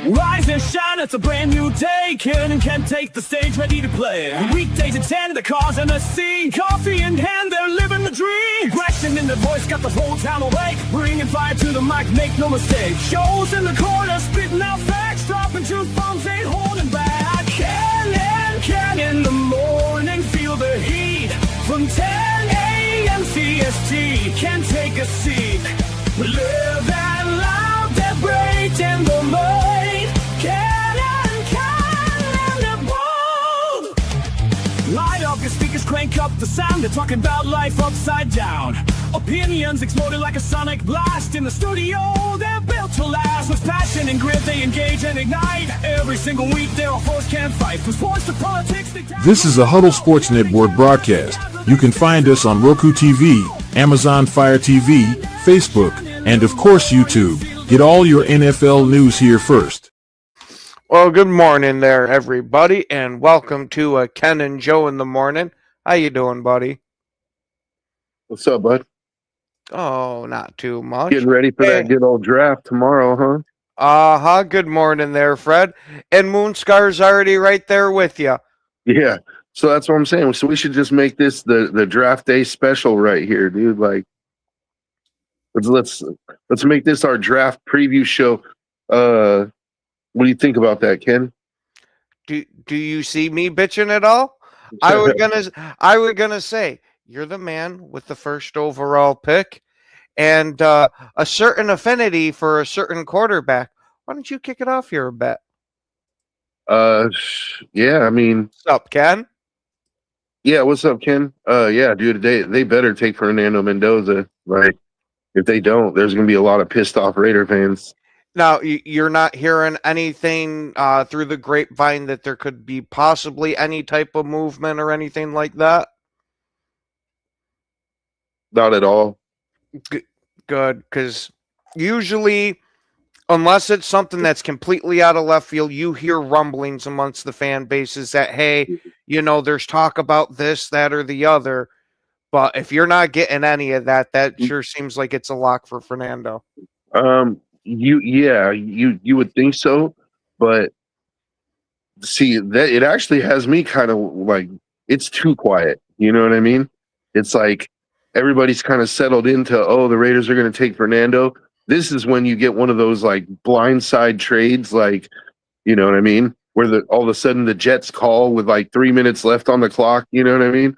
Rise and shine, it's a brand new day. Ken and Ken take the stage, ready to play. Weekdays at 10, the cars in the scene. Coffee in hand, they're living the dream. Question in the voice, got the whole town awake. Bringing fire to the mic, make no mistake. Shows in the corner, spitting out facts. Dropping truth bombs, ain't holding back. Ken and Ken in the morning, feel the heat. From 10 a.m. CST, can take a seat. We live and loud, they're great in the mind. Light up your speakers, crank up the sound. They're talking about life upside down. Opinions exploding like a sonic blast. In the studio, they're built to last. With passion and grit, they engage and ignite. Every single week, they're a force can't fight. From sports to politics, This is a Huddle Sports Network broadcast. You can find us on Roku TV, Amazon Fire TV, Facebook, and of course YouTube. Get all your NFL news here first. Well, good morning there, everybody, and welcome to Ken and Joe in the morning. How you doing, buddy? What's up, bud? Oh, not too much. Getting ready for that good old draft tomorrow, huh? Uh-huh. Good morning there, Fred. And Moonscar's already right there with you. Yeah. So that's what I'm saying. So we should just make this the draft day special right here, dude. Like, let's make this our draft preview show. What do you think about that, Ken? Do you see me bitching at all? I was gonna say you're the man with the first overall pick and a certain affinity for a certain quarterback. Why don't you kick it off here a bit? Yeah, I mean, What's up, Ken? Yeah, what's up, Ken? Yeah, dude, they better take Fernando Mendoza. Like, if they don't, there's gonna be a lot of pissed off Raider fans. Now, you're not hearing anything through the grapevine that there could be possibly any type of movement or anything like that? Not at all. Good, because usually, unless it's something that's completely out of left field, you hear rumblings amongst the fan bases that, hey, there's talk about this, that, or the other. But if you're not getting any of that, that sure seems like it's a lock for Fernando. You would think so, but see that it actually has me kind of like it's too quiet. You know what I mean? It's like everybody's kind of settled into, the Raiders are going to take Fernando. This is when you get one of those like blindside trades, like, you know what I mean, where all of a sudden the Jets call with like 3 minutes left on the clock. You know what I mean?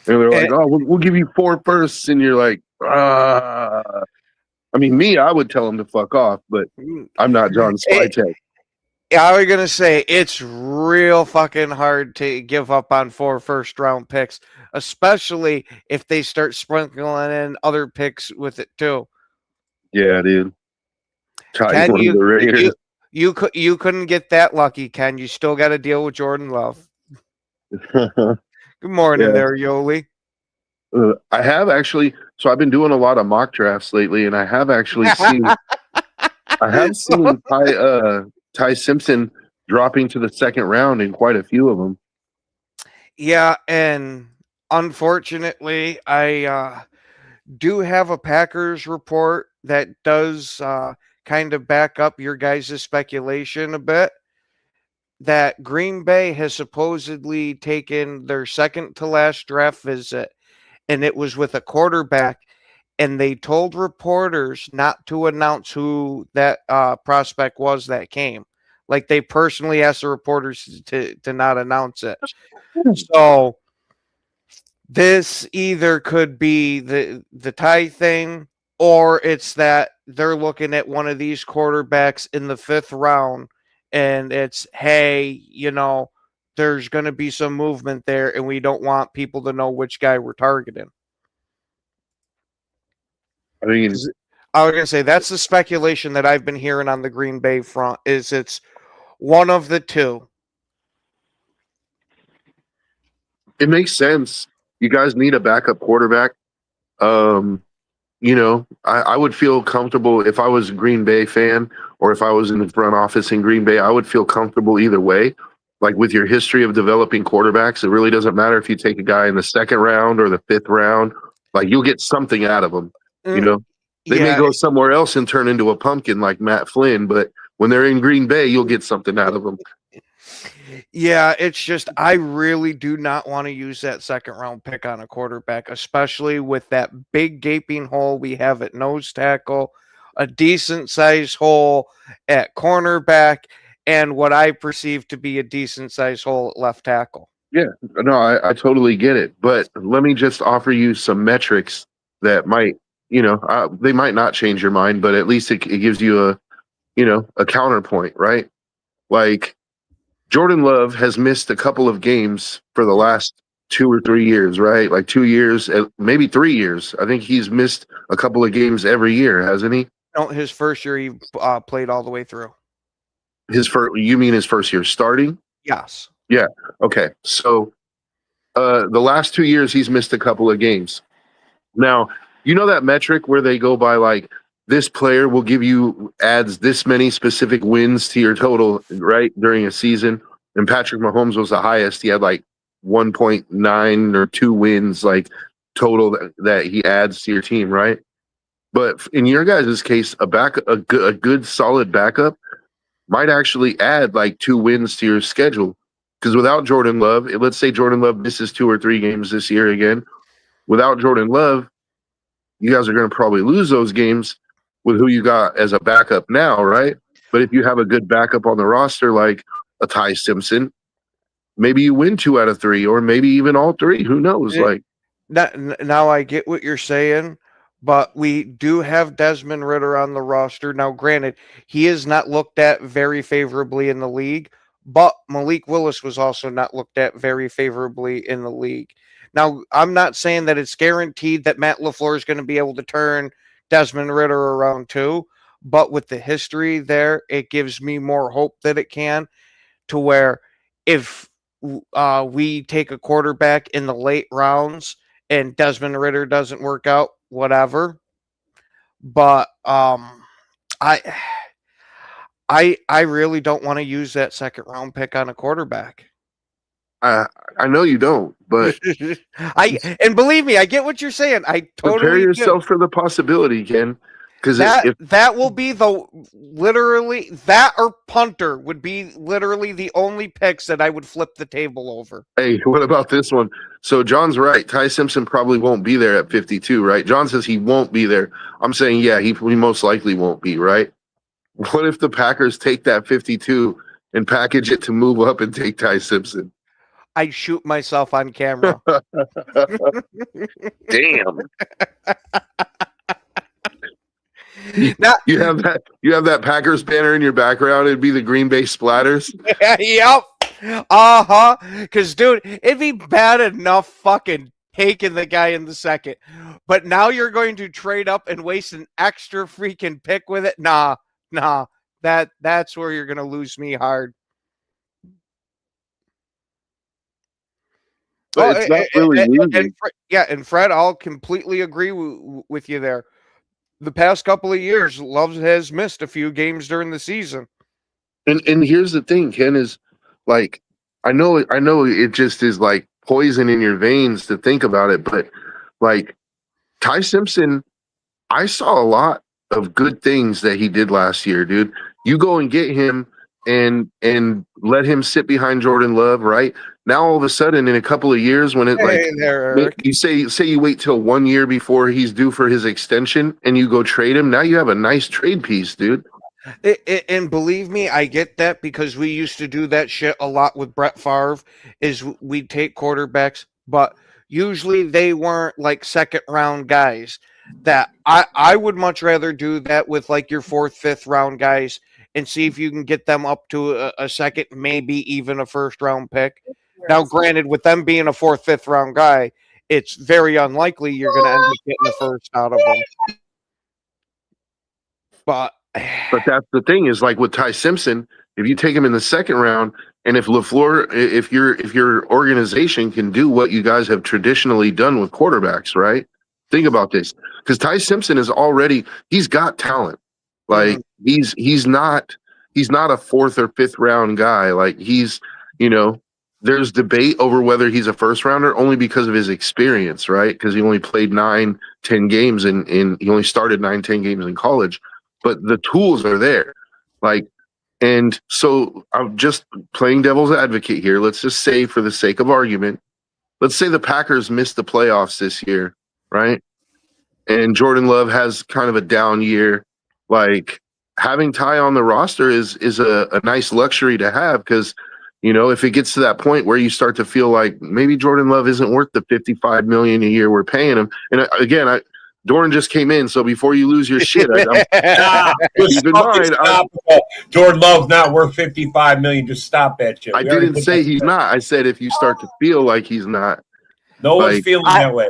And they're like, we'll give you 4 firsts, and you're like, I mean, I would tell him to fuck off, but I'm not John Switek. I was going to say, it's real fucking hard to give up on 4 first-round picks, especially if they start sprinkling in other picks with it, too. Yeah, dude. Ken, you couldn't get that lucky, Ken. You still got to deal with Jordan Love. Good morning there, Yoli. I have actually, so I've been doing a lot of mock drafts lately, and I have actually seen, Ty Simpson dropping to the second round in quite a few of them. Yeah, and unfortunately, I do have a Packers report that does kind of back up your guys' speculation a bit, that Green Bay has supposedly taken their second to last draft visit, and it was with a quarterback, and they told reporters not to announce who that prospect was that came. Like, they personally asked the reporters to not announce it. So this either could be the Ty thing, or it's that they're looking at one of these quarterbacks in the 5th round, and it's, hey, there's going to be some movement there, and we don't want people to know which guy we're targeting. I mean, I was going to say, that's the speculation that I've been hearing on the Green Bay front, is it's one of the two. It makes sense. You guys need a backup quarterback. I would feel comfortable if I was a Green Bay fan, or if I was in the front office in Green Bay. I would feel comfortable either way. Like, with your history of developing quarterbacks, it really doesn't matter if you take a guy in the 2nd round or the 5th round. Like, you'll get something out of them. They may go somewhere else and turn into a pumpkin like Matt Flynn, but when they're in Green Bay, you'll get something out of them. Yeah, it's just I really do not want to use that second round pick on a quarterback, especially with that big gaping hole we have at nose tackle, a decent sized hole at cornerback, and what I perceive to be a decent sized hole at left tackle. Yeah, no, I totally get it. But let me just offer you some metrics that might, they might not change your mind, but at least it gives you a counterpoint, right? Like Jordan Love has missed a couple of games for the last 2 or 3 years, right? Like 2 years, maybe 3 years. I think he's missed a couple of games every year, hasn't he? No, his first year he played all the way through. You mean his first year starting? Yes. Yeah. Okay. So the last 2 years he's missed a couple of games. Now, you know that metric where they go by like this player will give you adds this many specific wins to your total, right, during a season. And Patrick Mahomes was the highest. He had like 1.9 or 2 wins like total that he adds to your team, right? But in your guys' case, a good solid backup might actually add like 2 wins to your schedule. Because without Jordan Love, let's say Jordan Love misses 2 or 3 games this year again. Without Jordan Love, you guys are going to probably lose those games with who you got as a backup now, right? But if you have a good backup on the roster like a Ty Simpson, maybe you win 2 out of 3, or maybe even all 3. Who knows? Like now I get what you're saying, but we do have Desmond Ridder on the roster. Now, granted, he is not looked at very favorably in the league, but Malik Willis was also not looked at very favorably in the league. Now, I'm not saying that it's guaranteed that Matt LaFleur is going to be able to turn Desmond Ridder around too, but with the history there, it gives me more hope that it can, to where if we take a quarterback in the late rounds and Desmond Ridder doesn't work out, whatever. But I really don't want to use that second round pick on a quarterback. I know you don't, but and believe me, I get what you're saying. I totally prepare yourself for the possibility, Ken. Because that will be that or punter would be literally the only picks that I would flip the table over. Hey, what about this one? So John's right. Ty Simpson probably won't be there at 52, right? John says he won't be there. I'm saying, yeah, he most likely won't be, right? What if the Packers take that 52 and package it to move up and take Ty Simpson? I shoot myself on camera. Damn. You have that Packers banner in your background. It'd be the Green Bay Splatters. Yep. Because, dude, it'd be bad enough fucking taking the guy in the second, but now you're going to trade up and waste an extra freaking pick with it. Nah. That's where you're gonna lose me hard. But it's not really losing. And Fred, I'll completely agree with you there. The past couple of years, Love has missed a few games during the season. And here's the thing, Ken, is like I know it just is like poison in your veins to think about it, but like Ty Simpson, I saw a lot of good things that he did last year, dude. You go and get him and let him sit behind Jordan Love, right? Now all of a sudden, in a couple of years, when you say you wait till 1 year before he's due for his extension, and you go trade him, now you have a nice trade piece, dude. And believe me, I get that because we used to do that shit a lot with Brett Favre. Is we'd take quarterbacks, but usually they weren't like second round guys. That I would much rather do that with like your 4th, 5th round guys and see if you can get them up to a second, maybe even a 1st round pick. Now, granted, with them being a 4th, 5th round guy, it's very unlikely you're going to end up getting the first out of them. But that's the thing is like with Ty Simpson, if you take him in the 2nd round, and if LaFleur, if your organization can do what you guys have traditionally done with quarterbacks, right? Think about this, because Ty Simpson he's got talent. Like he's not a 4th or 5th round guy. Like there's debate over whether he's a 1st rounder only because of his experience, right? Because he only played 9-10 games he only started 9-10 games in college, but the tools are there. Like And so I'm just playing devil's advocate here. Let's just say, for the sake of argument, let's say the Packers missed the playoffs this year, right? And Jordan Love has kind of a down year. Like, having Ty on the roster is a nice luxury to have, because, you know, if it gets to that point where you start to feel like maybe Jordan Love isn't worth the $55 million a year we're paying him. And again, Doran just came in, so before you lose your shit, keep in mind, Jordan Love's not worth $55 million. Just stop that shit. I didn't say he's not. I said if you start to feel like he's not. No one's feeling that way.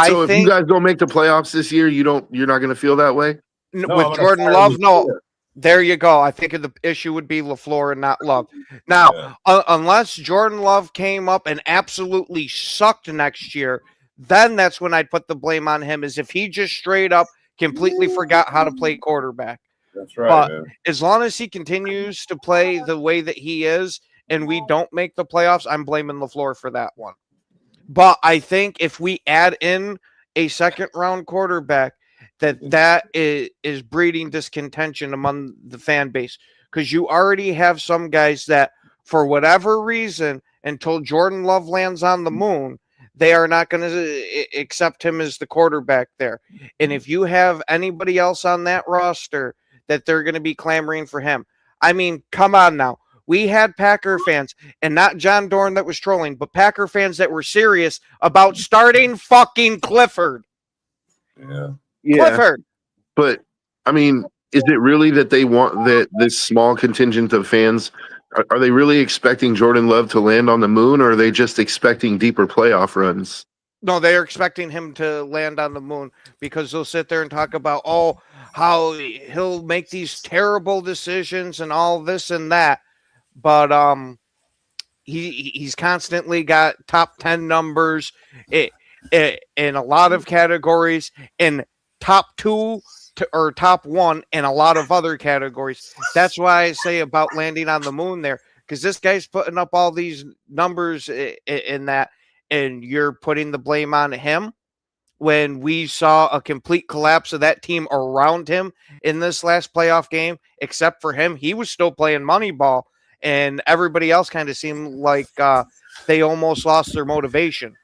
So if you guys don't make the playoffs this year, you're not going to feel that way? With Jordan Love, no. There you go. I think the issue would be LaFleur and not Love. Now, unless Jordan Love came up and absolutely sucked next year, then that's when I'd put the blame on him, is if he just straight up completely forgot how to play quarterback. That's right. But man. as long as he continues to play the way that he is and we don't make the playoffs, I'm blaming LaFleur for that one. But I think if we add in a second-round quarterback, that is breeding discontention among the fan base, because you already have some guys that, for whatever reason, until Jordan Love lands on the moon, they are not going to accept him as the quarterback there. And if you have anybody else on that roster, that they're going to be clamoring for him. I mean, come on now. We had Packer fans, and not John Dorn that was trolling, but Packer fans that were serious about starting fucking Clifford. Yeah. Clifford. But, I mean, is it really that they want this small contingent of fans? Are they really expecting Jordan Love to land on the moon, or are they just expecting deeper playoff runs? No, they're expecting him to land on the moon, because they'll sit there and talk about, how he'll make these terrible decisions and all this and that. But he's constantly got top 10 numbers in a lot of categories, and top 2 or top 1 in a lot of other categories. That's why I say about landing on the moon there, because this guy's putting up all these numbers in that, and you're putting the blame on him when we saw a complete collapse of that team around him in this last playoff game. Except for him, he was still playing Moneyball, and everybody else kind of seemed like they almost lost their motivation.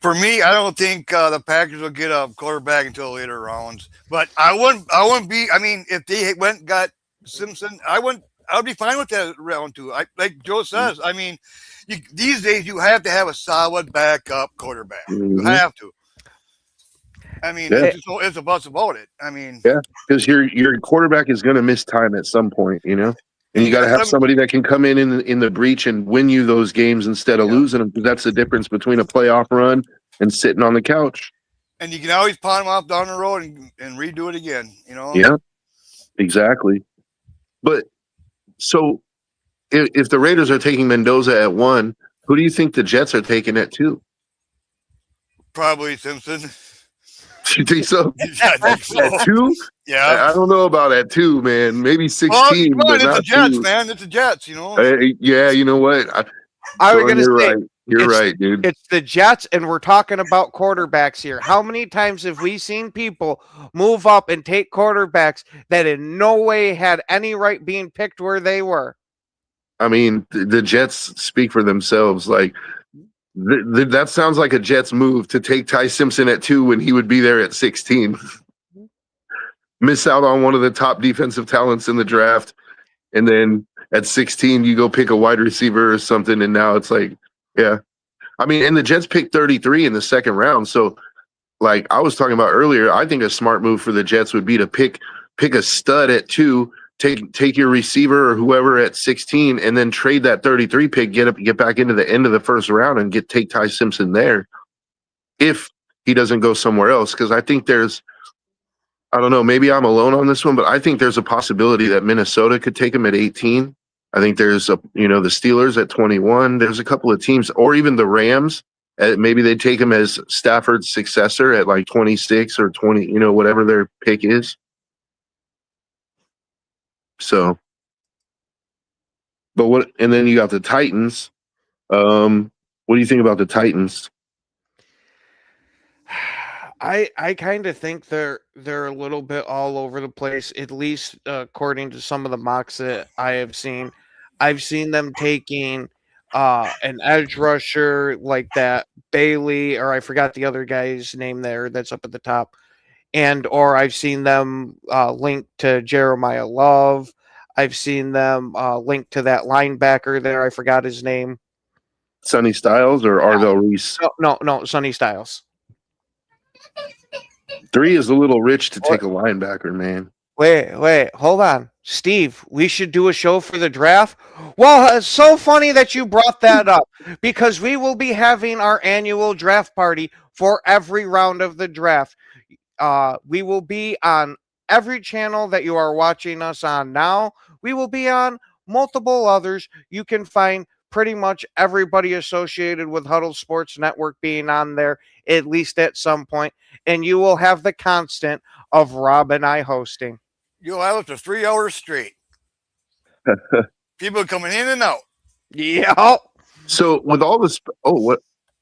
For me, I don't think the Packers will get a quarterback until later rounds. But I wouldn't be. I mean, if they went and got Simpson, I would be fine with that round 2. Like Joe says, I mean, these days you have to have a solid backup quarterback. Mm-hmm. You have to. I mean, it's a bus about it. I mean, yeah, because your quarterback is going to miss time at some point, you know. And you got to have somebody that can come in the breach and win you those games instead of losing them, because that's the difference between a playoff run and sitting on the couch. And you can always pawn them off down the road and redo it again, you know? Yeah, exactly. But so if the Raiders are taking Mendoza at 1, who do you think the Jets are taking at 2? Probably Simpson. You think so? Yeah, I think so. At 2? Yeah. I don't know about at 2, man. Maybe 16. Well, but it's not the Jets, 2. man. It's the Jets, you know? Yeah, you know what? I was going to say, right. You're right, dude. It's the Jets, and we're talking about quarterbacks here. How many times have we seen people move up and take quarterbacks that in no way had any right being picked where they were? I mean, the Jets speak for themselves. Like, that sounds like a Jets move to take Ty Simpson at 2 when he would be there at 16. Miss out on one of the top defensive talents in the draft, and then at 16 you go pick a wide receiver or something, and now it's like, yeah. I mean, and the Jets picked 33 in the second round, so like I was talking about earlier, I think a smart move for the Jets would be to pick a stud at 2, take your receiver or whoever at 16, and then trade that 33 pick, get back into the end of the first round and take Ty Simpson there if he doesn't go somewhere else. Because I think I don't know, maybe I'm alone on this one, but I think there's a possibility that Minnesota could take him at 18. I think there's the Steelers at 21. There's a couple of teams, or even the Rams. Maybe they take him as Stafford's successor at like 26 or 20, whatever their pick is. So, and then you got the Titans. What do you think about the Titans? I kind of think they're a little bit all over the place, at least according to some of the mocks that I have seen. I've seen them taking an edge rusher like that Bailey, or I forgot the other guy's name there that's up at the top, and or I've seen them linked to Jeremiah Love. I've seen them linked to that linebacker there. I forgot his name. Sonny Styles or Arvell Reese? No, Sonny Styles. 3 is a little rich to take a linebacker, man. Wait, hold on. Steve, we should do a show for the draft. Well, it's so funny that you brought that up because we will be having our annual draft party for every round of the draft. We will be on every channel that you are watching us on now. We will be on multiple others. You can find pretty much everybody associated with Huddle Sports Network being on there, at least at some point. And you will have the constant of Rob and I hosting. You'll have it for 3 hours straight. People coming in and out. Yeah. So with all this,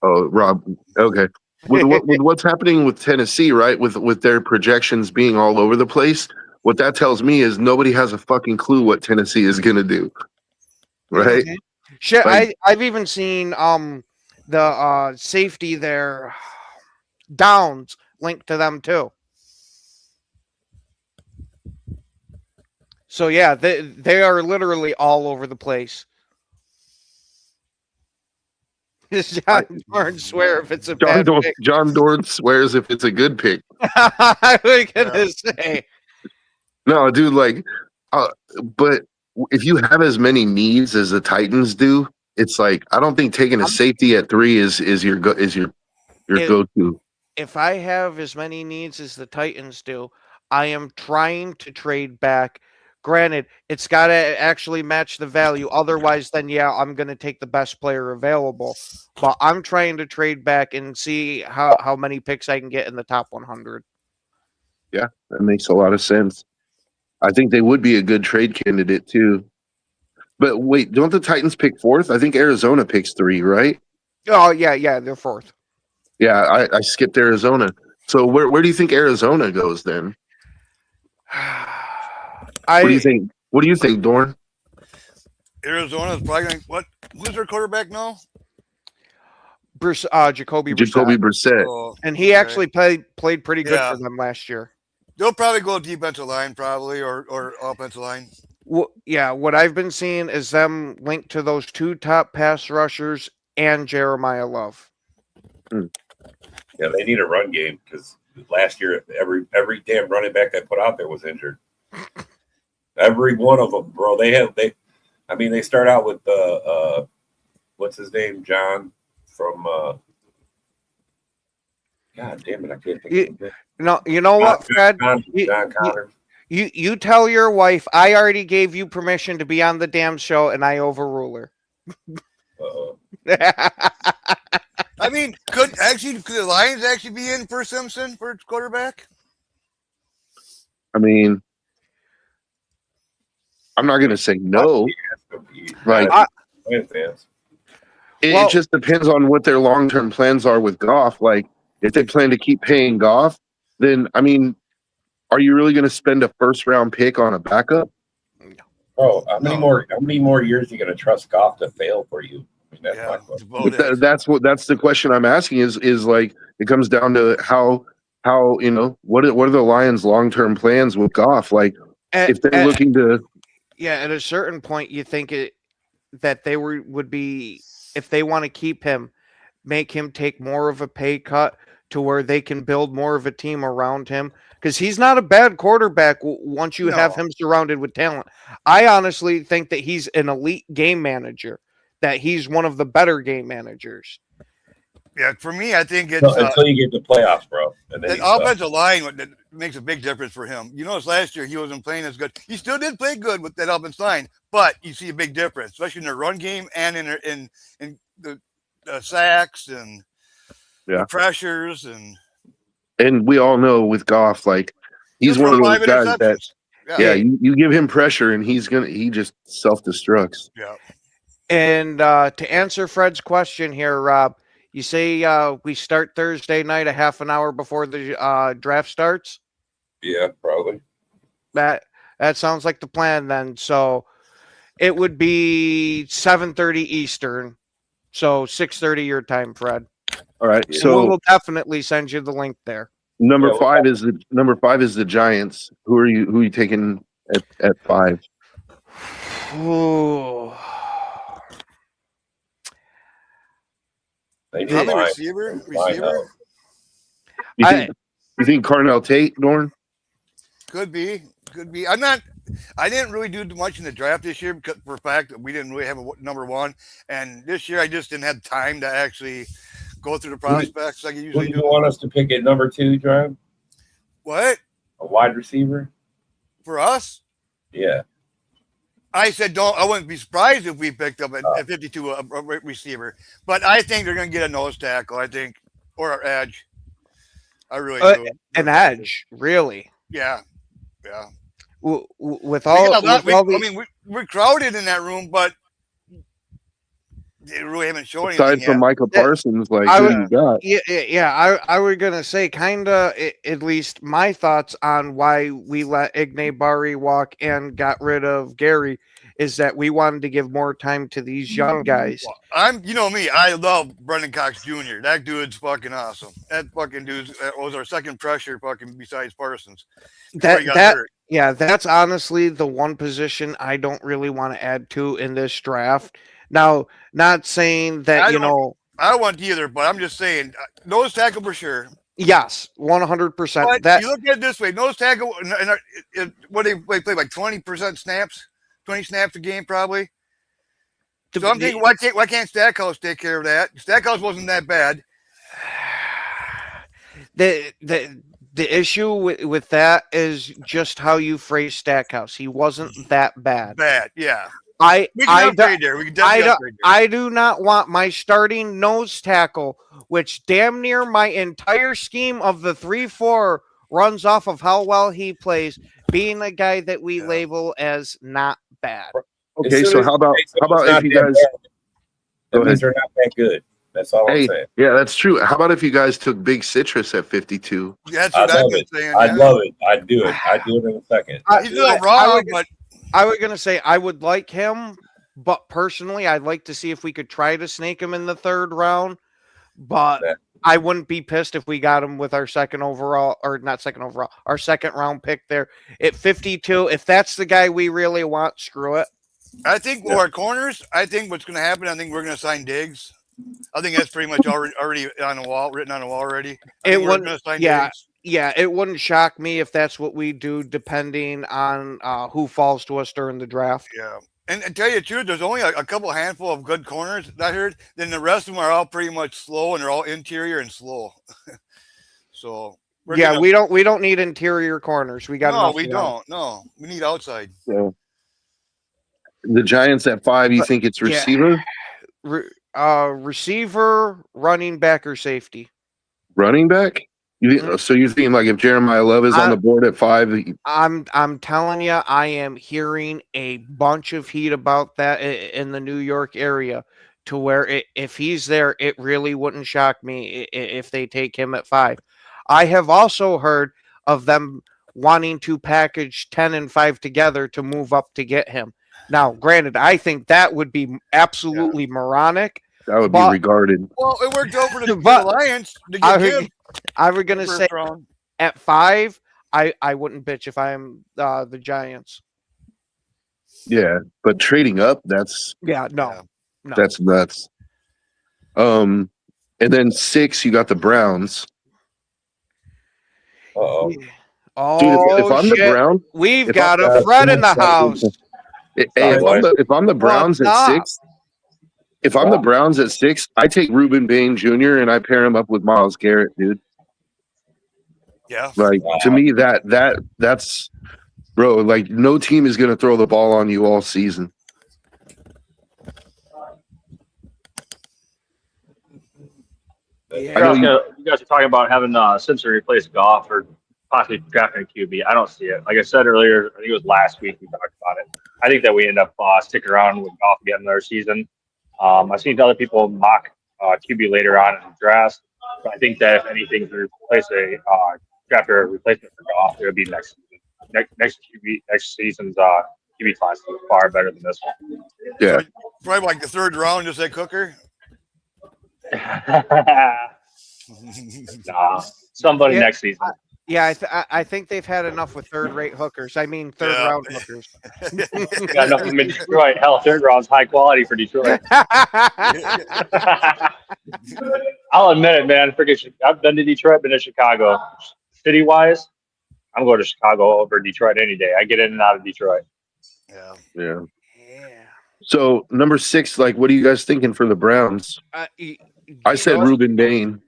Rob, okay. With what's happening with Tennessee, right? With their projections being all over the place, what that tells me is nobody has a fucking clue what Tennessee is gonna do, right? Okay. Shit, I've even seen the safety there, Downs, linked to them too. So yeah, they are literally all over the place. John Dorn swear if it's a bad pick. John Dorn swears if it's a good pick. I was gonna say. No, dude, like, but if you have as many needs as the Titans do, it's like I don't think taking a safety at 3 is your go-to. If I have as many needs as the Titans do, I am trying to trade back. Granted, it's got to actually match the value. Otherwise, then, yeah, I'm going to take the best player available. But I'm trying to trade back and see how many picks I can get in the top 100. Yeah, that makes a lot of sense. I think they would be a good trade candidate, too. But wait, don't the Titans pick 4th? I think Arizona picks 3, right? Oh, yeah, they're 4th. Yeah, I skipped Arizona. So where do you think Arizona goes then? What do you think? What do you think, Dorn? Arizona's probably going to who's their quarterback now? Jacoby Brissett. And he actually played pretty good for them last year. They'll probably go defensive line, probably, or offensive line. Well, yeah, what I've been seeing is them linked to those 2 top pass rushers and Jeremiah Love. Yeah, they need a run game because last year every damn running back they put out there was injured. Every one of them, bro. They start out with what's his name, John from. God damn it, I can't think of it. No, you know what, Fred? John Connor. You tell your wife I already gave you permission to be on the damn show, and I overrule her. I mean, could the Lions actually be in for Simpson for quarterback? I mean, I'm not going to say no. Like, it just depends on what their long-term plans are with Goff. Like, if they plan to keep paying Goff, then, I mean, are you really going to spend a first-round pick on a backup? Bro, how many more years are you going to trust Goff to fail for you? I mean, that's my question. That's the question I'm asking. Is like it comes down to how what are the Lions' long-term plans with Goff? Like, if they're looking to. Yeah, at a certain point, you think that they would be, if they want to keep him, make him take more of a pay cut to where they can build more of a team around him. Because he's not a bad quarterback once you have him surrounded with talent. I honestly think that he's an elite game manager, that he's one of the better game managers. Yeah, for me, I think it's until you get to playoffs, bro. And then the offensive line that makes a big difference for him. You notice last year he wasn't playing as good. He still did play good with that offensive line, but you see a big difference, especially in the run game and in the sacks and the pressures and we all know with Goff, like he's one of those guys that you give him pressure and he just self-destructs. Yeah. And to answer Fred's question here, Rob, You say we start Thursday night a half an hour before the draft starts. Yeah, probably. That sounds like the plan then. So it would be 7:30 Eastern, so 6:30 your time, Fred. All right. And So we'll definitely send you the link there. number Yeah, well, 5 is the Giants. Who are you taking at 5? Ooh. They need Probably line. receiver. Line out. You think Carnell Tate, Dorn? Could be. I didn't really do much in the draft this year because for a fact that we didn't really have a number one. And this year I just didn't have time to actually go through the prospects like I Who usually do you do. want us to pick at number 2, John? What? A wide receiver? For us? Yeah. I said I wouldn't be surprised if we picked up at 52 a receiver. But I think they're going to get a nose tackle, I think, or an edge. I really do. An edge, really. Yeah. Yeah. With We all, got a lot- with all the, I mean, we're crowded in that room, but they really haven't shown Aside anything from yet. Micah Parsons, like I who would- you got? yeah, I was gonna say kinda at least my thoughts on why we let Igne Bari walk and got rid of Gary is that we wanted to give more time to these young guys. You know me, I love Brendan Cox Jr. That dude's fucking awesome. That fucking dude was our second pressure fucking besides Parsons. before he got hurt. Yeah, that's honestly the one position I don't really want to add to in this draft. Now, not saying that, I you don't- know, I don't want either, but I'm just saying nose tackle for sure. yes, 100%. But That you look at it this way, nose tackle, what they play like 20% snaps, 20 snaps a game probably. So I'm thinking, why can't Stackhouse take care of that? Stackhouse wasn't that bad. the issue with that is just how you phrase Stackhouse. He wasn't that bad. Bad, yeah. I We can I upgrade there. We can definitely upgrade there. I do not want my starting nose tackle, which damn near my entire scheme of the 3-4 runs off of how well he plays, being a guy that we label as not bad. Okay, so how about if you guys That means they're not that good. That's all I'm saying. yeah, that's true. How about if you guys took Big Citrus at 52? That's I what I've love been it. saying. I'd yeah. love it. I'd do it. I'd do it in a second. He's a little raw, but I was gonna say I would like him, but personally, I'd like to see if we could try to snake him in the 3rd round. But Yeah. I wouldn't be pissed if we got him with our second overall, or not second overall, our 2nd round pick there at 52. If that's the guy we really want, screw it. I think with our corners, I think what's going to happen, I think we're going to sign Diggs. I think that's pretty much already on the wall, written on the wall already. I It think we're wouldn't- gonna sign yeah. Diggs. Yeah, it wouldn't shock me if that's what we do, depending on who falls to us during the draft. Yeah. And tell you the truth, there's only a couple handful of good corners that I heard. Then the rest of them are all pretty much slow, and they're all interior and slow. So Yeah, we don't need interior corners. We got No, enough we of them. don't. No, we need outside. So the Giants at 5, you think it's yeah. receiver, Receiver, running back, or safety. running back? So you're thinking like if Jeremiah Love is on the board at 5, I'm telling you, I am hearing a bunch of heat about that in the New York area, to where if he's there, it really wouldn't shock me if they take him at 5. I have also heard of them wanting to package 10 and 5 together to move up to get him. Now, granted, I think that would be absolutely moronic. that would be but- regarded. Well, it worked out for the But Lions to I get was, him I was gonna say first round. at 5, I wouldn't bitch if I am the Giants. Yeah, but trading up, that's Yeah, no. Yeah. No. that's nuts. And then 6, you got the Browns. Uh-oh. Oh, Dude, if I'm shit. the Browns, We've if got I'm- a Fred in the house. if I'm the Browns at stop. 6, if I'm the Browns at 6, I take Reuben Bain Jr. and I pair him up with Myles Garrett, dude. Yeah. Like to me, that's bro. Like no team is gonna throw the ball on you all season. Yeah. I know You guys are talking about having Simpson replace Goff or possibly drafting a QB. I don't see it. Like I said earlier, I think it was last week we talked about it. I think that we end up sticking around with Goff again another season. I've seen other people mock QB later on in the draft. But I think that if anything to replace draft a replacement for Goff, it would be next season. Next season's QB class is far better than this one. Yeah. Probably like the third round, just like Hooker. Nah, somebody Yeah. next season. Yeah, I think they've had enough with third-rate hookers. I mean, third-round hookers. Got enough of them in Detroit. Hell, third round's high quality for Detroit. I'll admit it, man. I've been to Detroit, been to Chicago. City-wise, I'm going to Chicago over Detroit any day. I get in and out of Detroit. Yeah. Yeah. So number 6, like, what are you guys thinking for the Browns? I said Joe, Ruben Bain.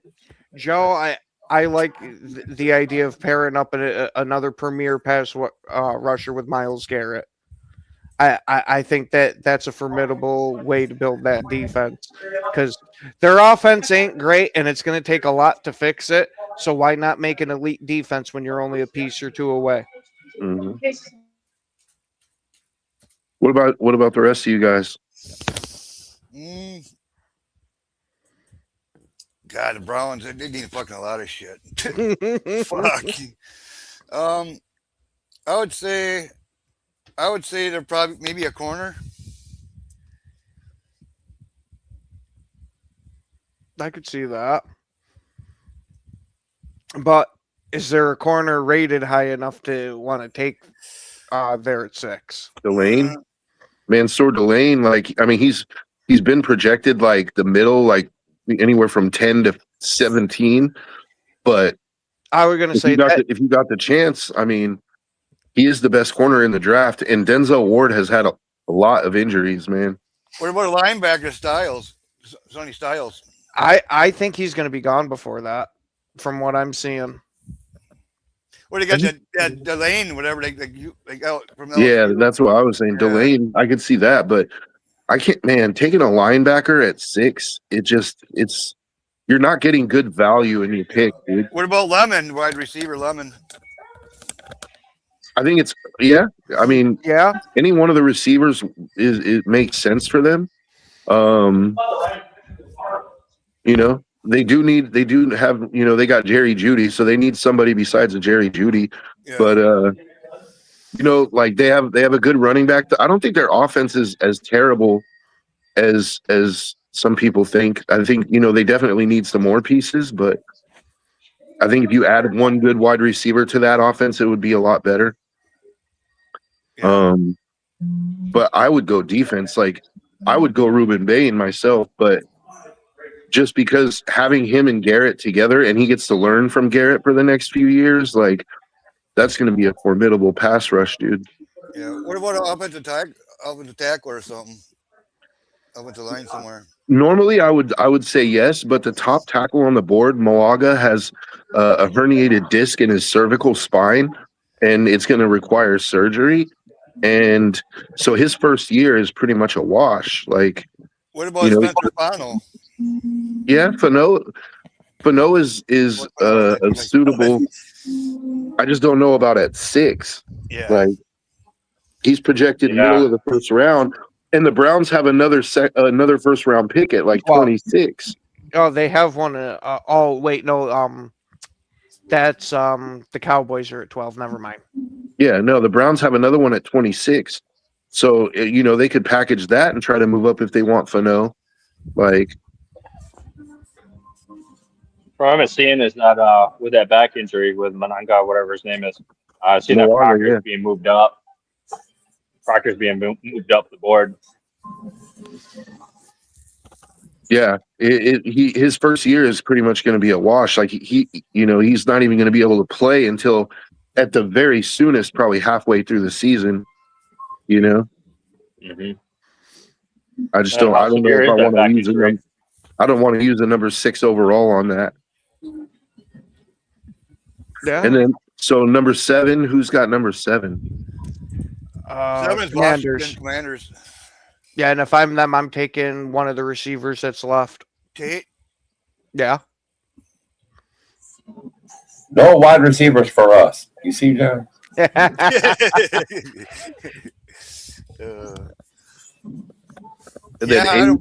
Joe, I like the idea of pairing up another premier pass rusher with Myles Garrett. I think that's a formidable way to build that defense because their offense ain't great and it's going to take a lot to fix it. So why not make an elite defense when you're only a piece or two away? Mhm. What about the rest of you guys? God, the Browns, they need fucking a lot of shit. Fuck. I would say they're probably maybe a corner. I could see that. But is there a corner rated high enough to want to take there at 6? Delane? Mansour Delane, like, I mean, he's been projected like the middle, like anywhere from 10 to 17. But I was going to say that. if you got the chance, I mean, he is the best corner in the draft. And Denzel Ward has had a lot of injuries, man. What about a linebacker, Styles? Sonny Styles. I think he's going to be gone before that, from what I'm seeing. What they got that Delane, whatever they out from Yeah, LSU. that's what I was saying. Yeah. Delane, I could see that, but I can't, man, taking a linebacker at 6, it's you're not getting good value in your pick, dude. What about Lemon, wide receiver Lemon? I think it's, yeah, I mean, Yeah. any one of the receivers it makes sense for them. You know, they do have, you know, they got Jerry Jeudy, so they need somebody besides a Jerry Jeudy. Yeah. But you know, like they have a good running back. I don't think their offense is as terrible as some people think. I think, you know, they definitely need some more pieces, but I think if you added one good wide receiver to that offense, it would be a lot better. Yeah. But I would go defense. Like, I would go Ruben Bain myself, but just because having him and Garrett together and he gets to learn from Garrett for the next few years, like, that's going to be a formidable pass rush, dude. Yeah. What about an offensive tackle or something? Offensive line somewhere. Normally, I would say yes, but the top tackle on the board, Moaga, has a herniated disc in his cervical spine, and it's going to require surgery. And so his first year is pretty much a wash. Like, What about You know, Spencer Fano? yeah, Fano is a suitable. I just don't know about at 6. Yeah. Like, he's projected Yeah. middle of the first round, and the Browns have another first round pick at like Wow. 26. Oh, they have one. Oh, wait, no. That's the Cowboys are at 12. Never mind. Yeah, no, the Browns have another one at 26. So, you know, they could package that and try to move up if they want Fano. Like, What I'm seeing is that with that back injury with Mananga, whatever his name is, I see that Moana, Proctor's yeah. being moved up. Proctor's being moved up the board. yeah, his first year is pretty much going to be a wash. Like, he you know, he's not even going to be able to play until at the very soonest, probably halfway through the season. You know, Mm-hmm. I just And don't. how I don't know severe if is I that want back to use a injury? I don't want to use a number 6 overall on that. Yeah. And then, so number 7, who's got number 7? Seven's Commanders. Washington Commanders. Yeah, and if I'm them, I'm taking one of the receivers that's left. Tate. Yeah. No wide receivers for us. You see, John? And then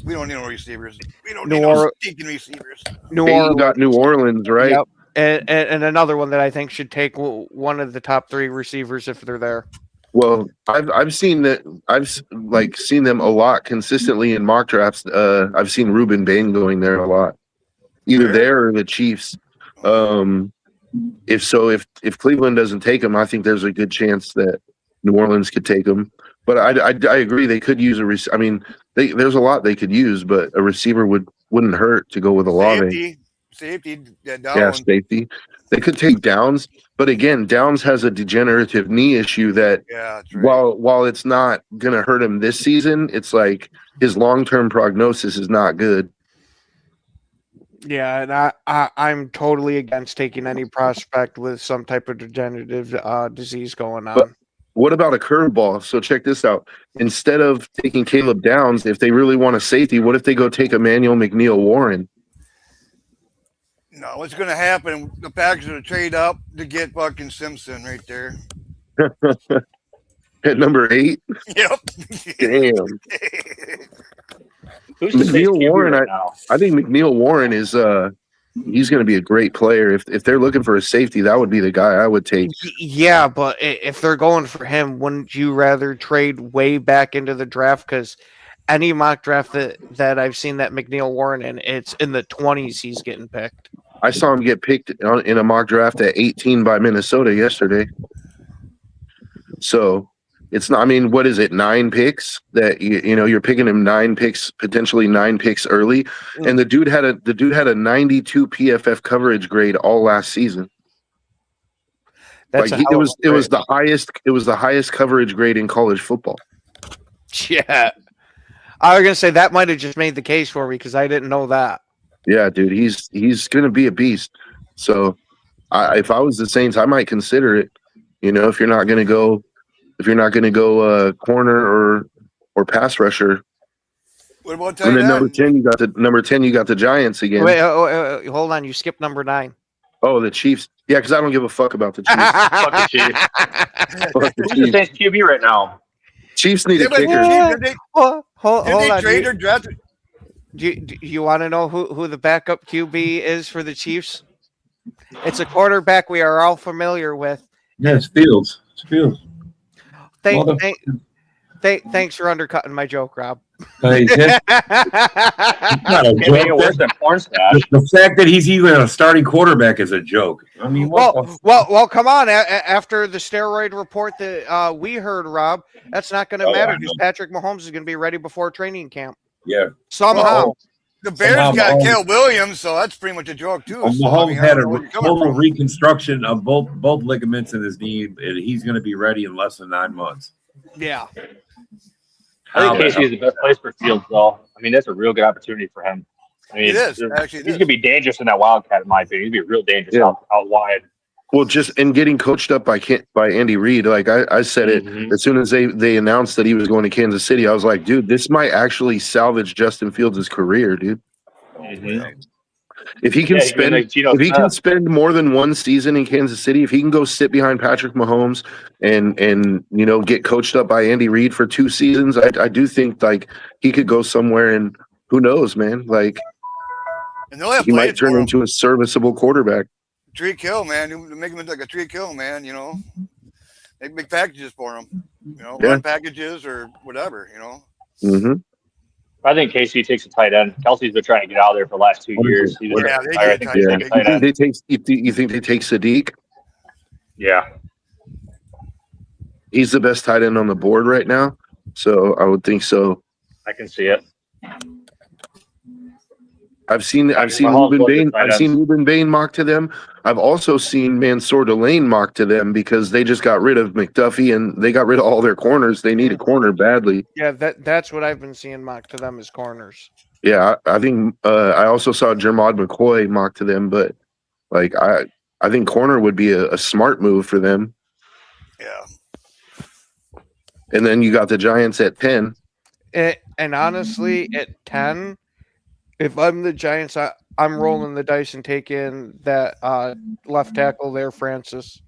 We don't need no receivers. We don't New need no Or- stinking receivers. New Peyton Orleans. got New Orleans, right? Yep. And another one that I think should take one of the top 3 receivers if they're there. Well, I've seen that. Like seen them a lot consistently in mock drafts. I've seen Ruben Bain going there a lot, either there or the Chiefs. If Cleveland doesn't take him, I think there's a good chance that New Orleans could take him. But I agree they could use I mean, there's a lot they could use, but a receiver wouldn't hurt to go with Olave. Safety. Yeah, Yeah, safety. They could take Downs, but again, Downs has a degenerative knee issue that Yeah, that's right. while it's not gonna hurt him this season, it's like his long-term prognosis is not good. Yeah, and I'm totally against taking any prospect with some type of degenerative disease going on. But what about a curveball? So check this out. Instead of taking Caleb Downs, if they really want a safety, what if they go take Emmanuel McNeil Warren? No, what's going to happen? The Packers will trade up to get fucking Simpson right there. At number 8? Yep. Damn. Who's the McNeil QB Warren, right now? I think McNeil Warren is he's going to be a great player. If they're looking for a safety, that would be the guy I would take. Yeah, but if they're going for him, wouldn't you rather trade way back into the draft? Because any mock draft that I've seen that McNeil Warren in, it's in the 20s he's getting picked. I saw him get picked in a mock draft at 18 by Minnesota yesterday. So it's not. I mean, what is it? 9 picks that you know you're picking him 9 picks, potentially 9 picks early, and the dude had a 92 PFF coverage grade all last season. That's Like it was the highest coverage grade in college football. Yeah. I was gonna say that might have just made the case for me because I didn't know that. Yeah, dude, he's gonna be a beast. So, if I was the Saints, I might consider it. You know, if you're not gonna go corner or pass rusher. What about And tight then end? number 10, you got the Giants again. Wait, hold on, you skipped number 9. Oh, the Chiefs. Yeah, because I don't give a fuck about the Chiefs. Fuck the Chiefs. Fuck the Who's the Chiefs. Saints QB right now? Chiefs need a Yeah, but kicker. did Hold they on. trade or draft? Do you want to know who the backup QB is for the Chiefs? It's a quarterback we are all familiar with. Yeah, it's Fields. It's Fields. Thanks for undercutting my joke, Rob. He's not a Can't make it joke. worse than porn stash. The fact that he's even a starting quarterback is a joke. I mean, Well, come on. After the steroid report that we heard, Rob, that's not going to matter I because Patrick Mahomes is going to be ready before training camp. yeah. Somehow. The Bears Somehow got Mahomes- Caleb Williams, so that's pretty much a joke too. So, I Mahomes mean, I had don't a know where you're coming total from. reconstruction of both ligaments in his knee, and he's going to be ready in less than 9 months. Yeah. I think KC is the best place for Fields, though. I mean, that's a real good opportunity for him. I mean, It is, actually, it he's is. gonna be dangerous in that Wildcat, in my opinion. He's gonna be real dangerous Yeah. out wide. Well, just in getting coached up by Andy Reid, like I said it as soon as they announced that he was going to Kansas City, I was like, dude, this might actually salvage Justin Fields' career, dude. If he can Yeah, he's been like Geno if he can Smith. spend more than one season in Kansas City, if he can go sit behind Patrick Mahomes and you know get coached up by Andy Reid for 2 seasons, I do think like he could go somewhere and who knows, man, like And they'll have he might plays turn for him. into a serviceable quarterback. Tree kill, man. You make him like a tree kill, man. You know, they make packages for him. You know, Yeah. run packages or whatever. You know. Mm-hmm. I think KC takes a tight end. Kelsey's been trying to get out of there for the last 2 years. He's been Yeah, retired. they I get think tight he's end. taking a tight end. You think they take Sadiq? Yeah. He's the best tight end on the board right now, so I would think so. I can see it. I've seen Mahomes Ruben was Bain. the tight I've end. seen Ruben Bain mock to them. I've also seen Mansour Delane mock to them because they just got rid of McDuffie and they got rid of all their corners. They need a corner badly. Yeah, that's what I've been seeing mock to them as corners. Yeah, I think I also saw Jermod McCoy mock to them, but like I think corner would be a smart move for them. Yeah. And then you got the Giants at 10. And honestly, at 10, if I'm the Giants, I'm rolling the dice and taking that left tackle there, Francis.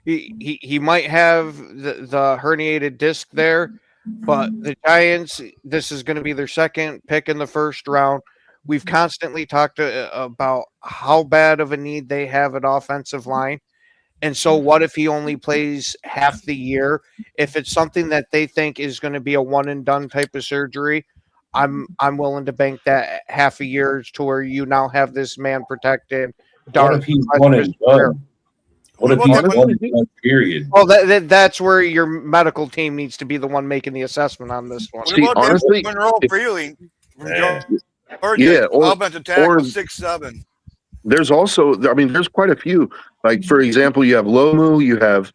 He might have the herniated disc there, But the Giants, this is going to be their second pick in the first round. We've constantly talked about how bad of a need they have at offensive line. And so, what if he only plays half the year? If it's something that they think is going to be a one and done type of surgery, I'm willing to bank that half a year to where you now have this man protected. What if he's one and done? What if he's one and done, period? Well, that's where your medical team needs to be the one making the assessment on this one. What See, about honestly, Monroe if- Freeling? Yeah. Offensive tackle or- 6'7". There's also, I mean, there's quite a few. Like, for example, you have Lomu, you have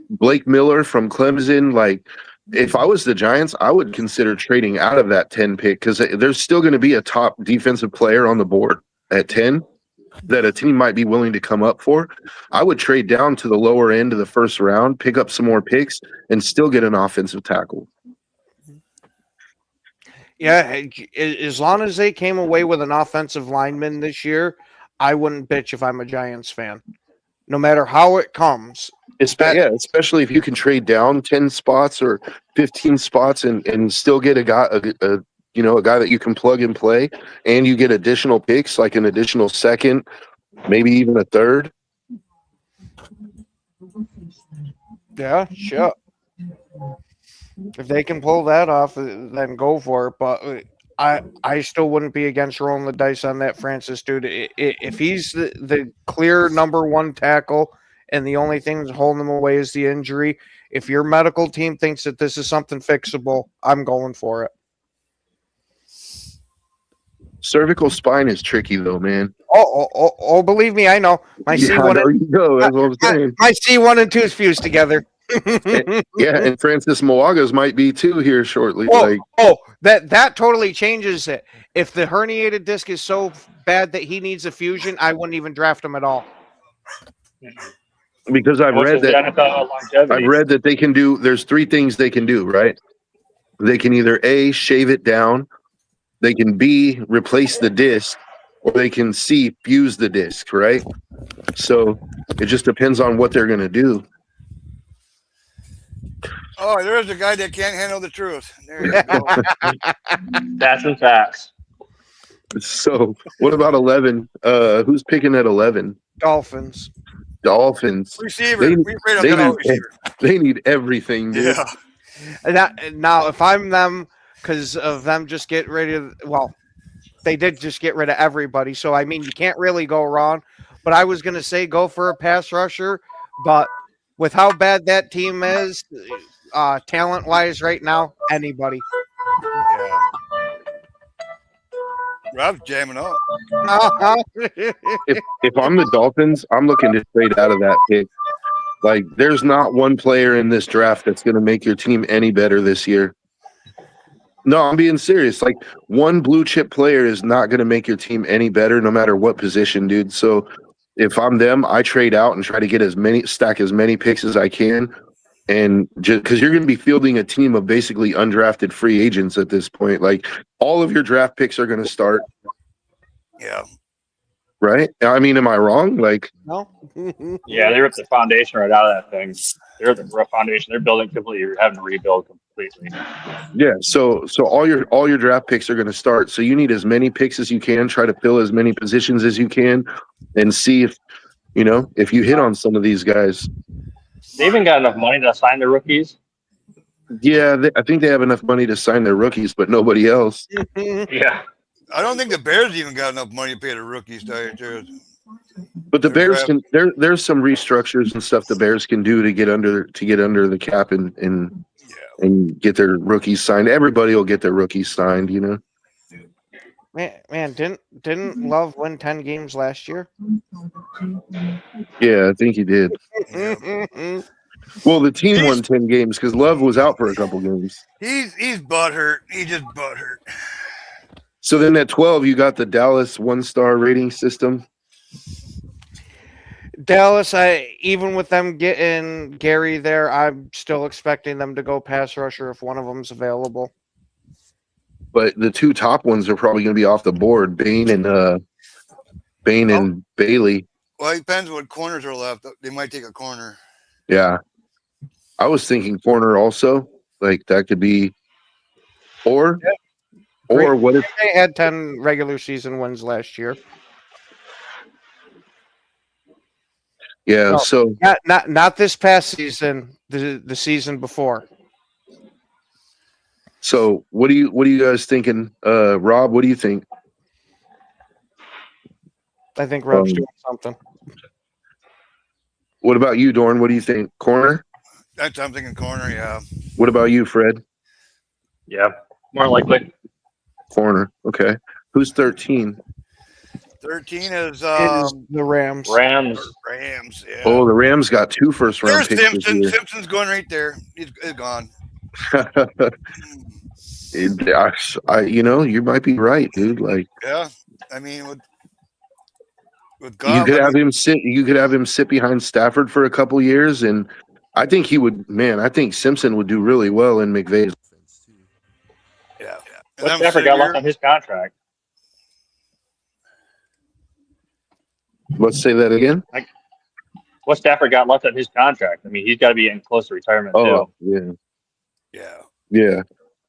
Blake Miller from Clemson. Like, if I was the Giants, I would consider trading out of that 10 pick because there's still going to be a top defensive player on the board at 10 that a team might be willing to come up for. I would trade down to the lower end of the first round, pick up some more picks, and still get an offensive tackle. Yeah, as long as they came away with an offensive lineman this year, I wouldn't bitch if I'm a Giants fan. No matter how it comes. Especially if you can trade down 10 spots or 15 spots and still get a guy that you can plug and play, and you get additional picks, like an additional second, maybe even a third. Yeah, sure. If they can pull that off, then go for it. But I still wouldn't be against rolling the dice on that Francis dude. If he's the clear number one tackle and the only thing that's holding him away is the injury, if your medical team thinks that this is something fixable, I'm going for it. Cervical spine is tricky though, man. Oh, believe me, I know. My C1 there you go. That's what I'm saying. my C1 and 2 is fused together. Yeah, and Francis Moaga's might be too here shortly. That totally changes it. If the herniated disc is so bad that he needs a fusion, I wouldn't even draft him at all. Because I've read that they can do. There's 3 things they can do, right? They can either A, shave it down, they can B, replace the disc, or they can C, fuse the disc, right? So it just depends on what they're going to do. Oh, there's a guy that can't handle the truth. There you go. That's some facts. So what about 11? Who's picking at 11? Dolphins. Receiver. They- We rate they him need- receiver. They need everything, dude. Yeah. Now, if I'm them, because of them just get rid of, well, they did just get rid of everybody. So, I mean, you can't really go wrong. But I was going to say go for a pass rusher. But with how bad that team is, talent-wise right now, anybody. Yeah. Rob's jamming up. If I'm the Dolphins, I'm looking to trade out of that pick. Like, there's not one player in this draft that's going to make your team any better this year. No, I'm being serious. Like, one blue chip player is not going to make your team any better, no matter what position, dude. So, if I'm them, I trade out and try to get stack as many picks as I can, and just because you're going to be fielding a team of basically undrafted free agents at this point. Like, all of your draft picks are going to start. Yeah. Right? I mean, am I wrong? Like, No. Yeah, they ripped the foundation right out of that thing. They're the rough foundation. They're building completely. You're having to rebuild completely. yeah. So all your draft picks are going to start. So you need as many picks as you can. Try to fill as many positions as you can, and see if you hit on some of these guys. They even got enough money to sign the rookies. Yeah, I think they have enough money to sign their rookies, but nobody else. Yeah. I don't think the Bears even got enough money to pay the rookies. Tell you the truth. But the Bears can. There's some restructures and stuff the Bears can do to get under the cap and get their rookies signed. Everybody will get their rookies signed. Man, didn't Love win 10 games last year? Yeah, I think he did. Well, the team won 10 games because Love was out for a couple games. He's butthurt. He just butthurt. So then at 12, you got the Dallas 1-star rating system. Dallas, even with them getting Gary there, I'm still expecting them to go pass rusher if one of them's available. But the 2 top ones are probably going to be off the board, Bain and Bailey. Well, it depends what corners are left. They might take a corner. Yeah. I was thinking corner also. Like that could be, or Great. what if They had 10 regular season wins last year. yeah? No. So Not this past season. The season before. so what are you guys thinking? Rob, what do you think? I think Rob's Um, doing something. What about you, Dorn? What do you think? Corner? I'm thinking corner. Yeah. What about you, Fred? Yeah, more likely. Corner. Okay. Who's 13? 13 is It is the Rams. Rams. Rams. Yeah. Oh, the Rams got 2 first-round There's picks this Simpson. year. Simpson's going right there. He's gone. You might be right, dude. Like Yeah. I mean, with you Goff, could have him sit. You could have him sit behind Stafford for a couple years, and I think he would. Man, I think Simpson would do really well in McVay's. Yeah. And What then Stafford got left Seager- on his contract? Let's say that again. What Stafford got left on his contract? I mean, he's got to be in close to retirement Oh, too. Yeah. yeah.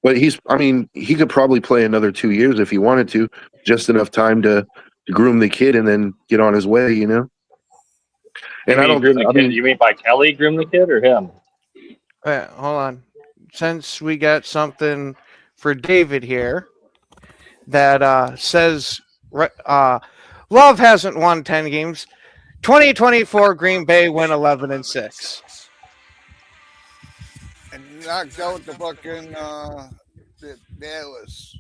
But he could probably play another 2 years if he wanted to, just enough time to groom the kid and then get on his way, you know. And I don't. groom the I kid. mean, You mean by Kelly groom the kid or him? Hold on. Since we got something for David here that says Love hasn't won 10 games. 2024 Green Bay went 11-6. And knocked out the fucking the Dallas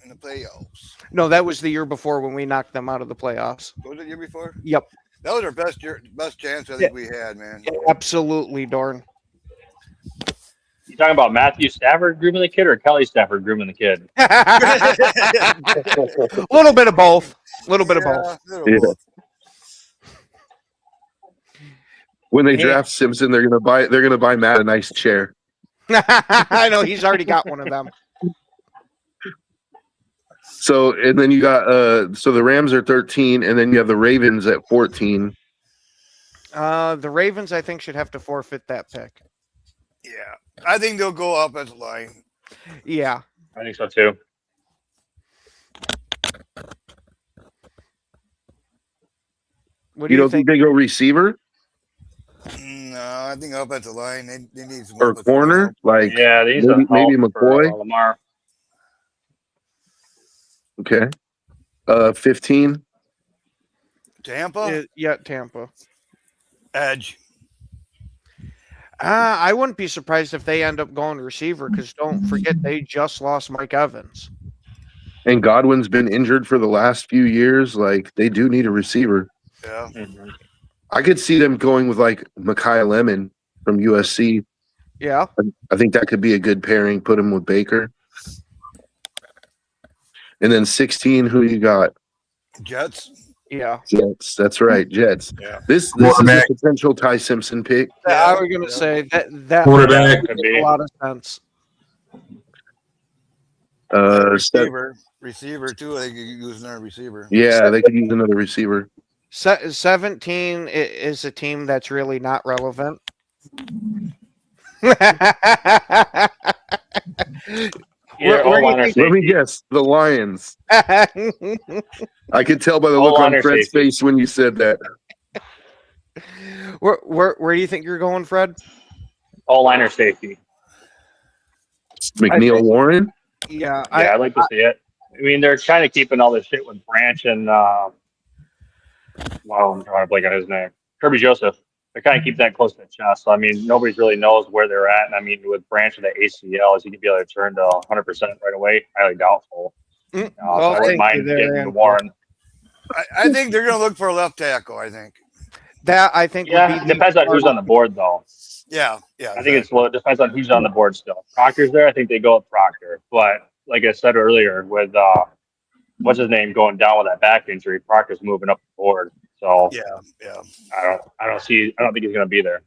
in the playoffs. No, that was the year before when we knocked them out of the playoffs. Was it the year before? Yep, That was our best chance I think we had, man. absolutely, Dorn. You talking about Matthew Stafford grooming the kid or Kelly Stafford grooming the kid? A little bit of both. A little bit of both. Yeah. both. when they draft Simpson, they're gonna buy Matt a nice chair. I know he's already got one of them. So and then you got so the Rams are 13, and then you have the Ravens at 14. The Ravens, I think, should have to forfeit that pick. Yeah. I think they'll go up as a line. Yeah. I think so too. What do You you don't think think? they go receiver No, I think up at the line. They need some or help with corner? Like Yeah, these maybe are McCoy? Lamar. Okay. 15. Tampa Yeah, Tampa. edge. I wouldn't be surprised if they end up going receiver because don't forget they just lost Mike Evans. And Godwin's been injured for the last few years. Like they do need a receiver. Yeah. Mhm. I could see them going with like Mekhi Lemon from USC. Yeah. I think that could be a good pairing. Put him with Baker. And then 16, who you got? Jets. Yeah. Jets. That's right, Jets. Yeah. This is Quarterback. a potential Ty Simpson pick. I was gonna say that Quarterback. makes a lot of sense. Receiver too. They could use another receiver. Yeah, they could use another receiver. 17 is a team that's really not relevant. Either Where do you O-line or think- Let me safety. guess, the Lions. I could tell by the look O-line on or Fred's safety. face when you said that. where do you think you're going, Fred? O-line or safety. McNeil Warren. Yeah, Yeah, I'd like to see it. I mean, they're kind of keeping all this shit with Branch and wow, I'm trying to blank on his name. Kirby Joseph. They're kind of keep that close to the chest. So I mean, nobody really knows where they're at. And I mean, with Branch and the ACL, is he gonna be able to turn to 100% right away? Highly doubtful. Well, So I wouldn't thank you mind there, getting to Andrew. Warren. I think they're going to look for a left tackle. I think. that I think Yeah, would it be depends on who's on the board though. Yeah. Yeah. I think it depends on who's on the board still. Proctor's there. I think they go with Proctor. But like I said earlier, with what's his name going down with that back injury, Proctor's moving up the board. So Yeah. Yeah. I don't think he's going to be there.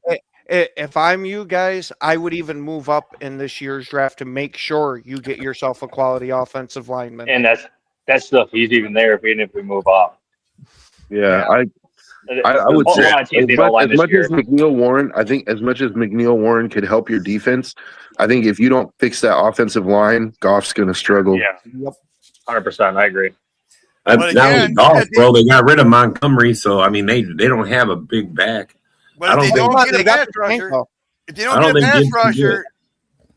If I'm you guys, I would even move up in this year's draft to make sure you get yourself a quality offensive lineman. And that's still if he's even there, even if we move up. Yeah, I would A say lot of teams need O-line as this much year. as McNeil Warren, I think as much as McNeil Warren could help your defense, I think if you don't fix that offensive line, Goff's going to struggle. Yeah, 100%. I agree. But Now again, with golf, bro, they got rid of Montgomery, so I mean they don't have a big back. But I if don't they think- don't They get a got pass the rusher, Panko. if they I don't don't get a think pass Gibbs can do rusher,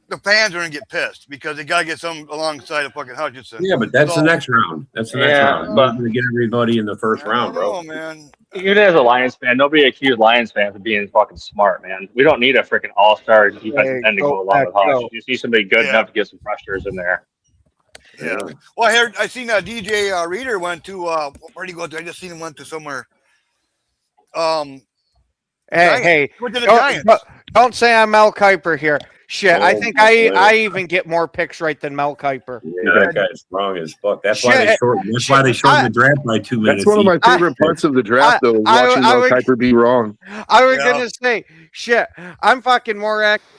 the fans are gonna get pissed because they gotta get some alongside of fucking Hutchinson. Yeah, but that's So- the next round. That's the next Yeah, round. You're but- going to get everybody in the first I round, don't bro. know, man. Even as a Lions fan, nobody accused Lions fans of being fucking smart, man. We don't need a freaking all-star defensive end to go along with Hutch. You just need somebody good Yeah. enough to get some pressures in there. Yeah. Well, I seen DJ Reader went to where did he go to? I just seen him went to somewhere. Hey, Giants. hey, He went to the don't, Giants. don't say I'm Mel Kiper here. Shit, I Oh, think boy. I even get more picks right than Mel Kiper. Yeah, that guy's strong as fuck. That's why Shit. they shortened. That's why they shortened the draft by 2 minutes. That's one of my each. favorite parts of the draft, though, is watching I Mel would- Kiper be wrong. I was Yeah. gonna say, shit, I'm fucking more active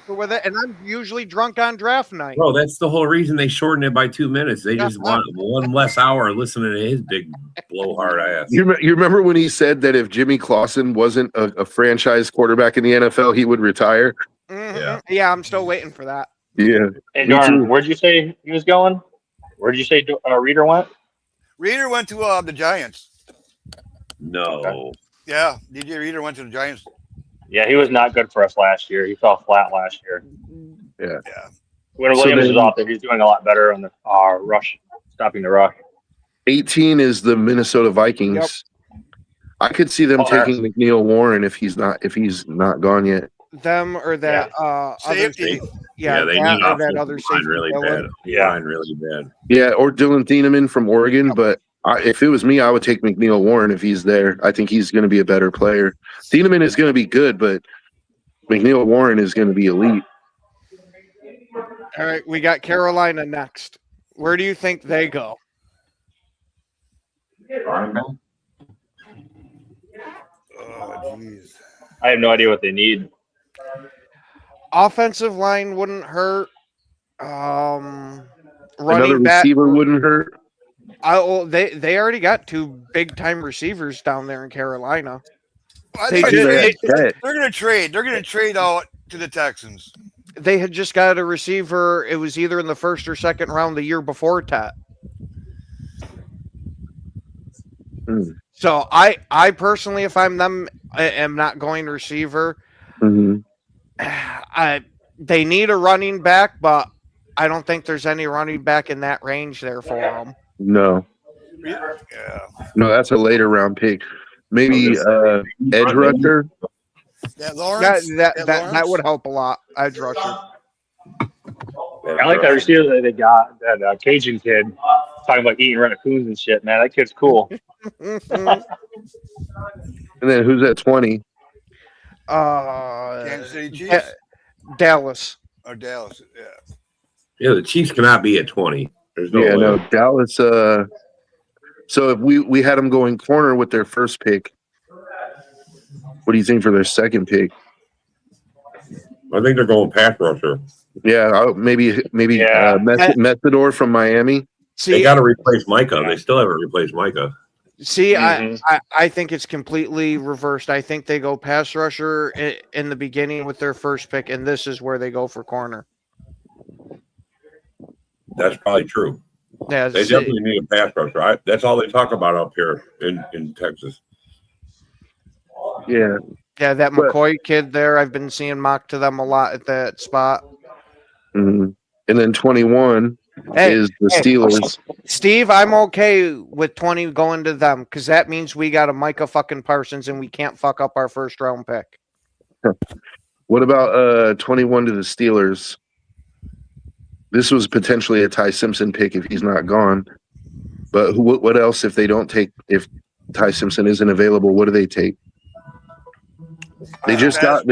with it, and I'm usually drunk on draft night. Bro, that's the whole reason they shortened it by 2 minutes. They just want one less hour listening to his big blowhard ass. You remember when he said that if Jimmy Clausen wasn't a franchise quarterback in the NFL, he would retire? Mhm. Yeah, I'm still waiting for that. Yeah. Hey, Me Darn, too. where'd you say he was going? Where'd you say Reader went? Reader went to the Giants. No. Yeah, DJ Reader went to the Giants. Yeah, he was not good for us last year. He fell flat last year. Yeah. When So Williams then- was off there, he's doing a lot better on the rush, stopping the rush. 18 is the Minnesota Vikings. I could see them Oh, taking McNeil Warren if he's not gone yet. Them or that other Safety. safety. Yeah, they that need or offensive that other line safety. really Dylan. bad. Yeah. Line really bad. Yeah, or Dylan Thieneman from Oregon, but if it was me, I would take McNeil Warren if he's there. I think he's going to be a better player. Thieneman is going to be good, but McNeil Warren is going to be elite. All right, we got Carolina next. Where do you think they go? Running back? Oh, jeez. I have no idea what they need. Offensive line wouldn't hurt. Running Another back. receiver wouldn't hurt. They already got two big time receivers down there in Carolina. I They think did- they're Bet. gonna trade. They're gonna trade out to the Texans. They had just got a receiver. It was either in the first or second round the year before that. Hmm. So I personally, if I'm them, I am not going receiver. Mhm. They need a running back, but I don't think there's any running back in that range there for them. No, Yeah. no, that's a later round pick. Maybe edge rusher. That Lawrence. That Lawrence? would help a lot. Edge rusher. I like that receiver that they got, that Cajun kid, talking about eating raccoons and shit, man. That kid's cool. Mhm. And then who's at 20? Kansas City Chiefs Dallas. or Dallas. Yeah. Yeah, the Chiefs cannot be at 20. There's no Yeah, way. no, Dallas. So if we had them going corner with their first pick, what do you think for their second pick? I think they're going pass rusher. Yeah, maybe Yeah. Methodor from Miami. They See, got to replace Micah. They still haven't replaced Micah. see, Mhm. I think it's completely reversed. I think they go pass rusher in the beginning with their first pick, and this is where they go for corner. That's probably true. Yeah, They see- definitely need a pass rusher. That's all they talk about up here in Texas. Yeah, yeah, that but- McCoy kid there. I've been seeing mocked to them a lot at that spot. mhm. And then 21 Hey, is the hey. Steelers. Steve, I'm okay with 20 going to them because that means we got a Micah fucking Parsons and we can't fuck up our first round pick. What about 21 to the Steelers? This was potentially a Ty Simpson pick if he's not gone. But what else if they don't take if Ty Simpson isn't available? What do they take? They just got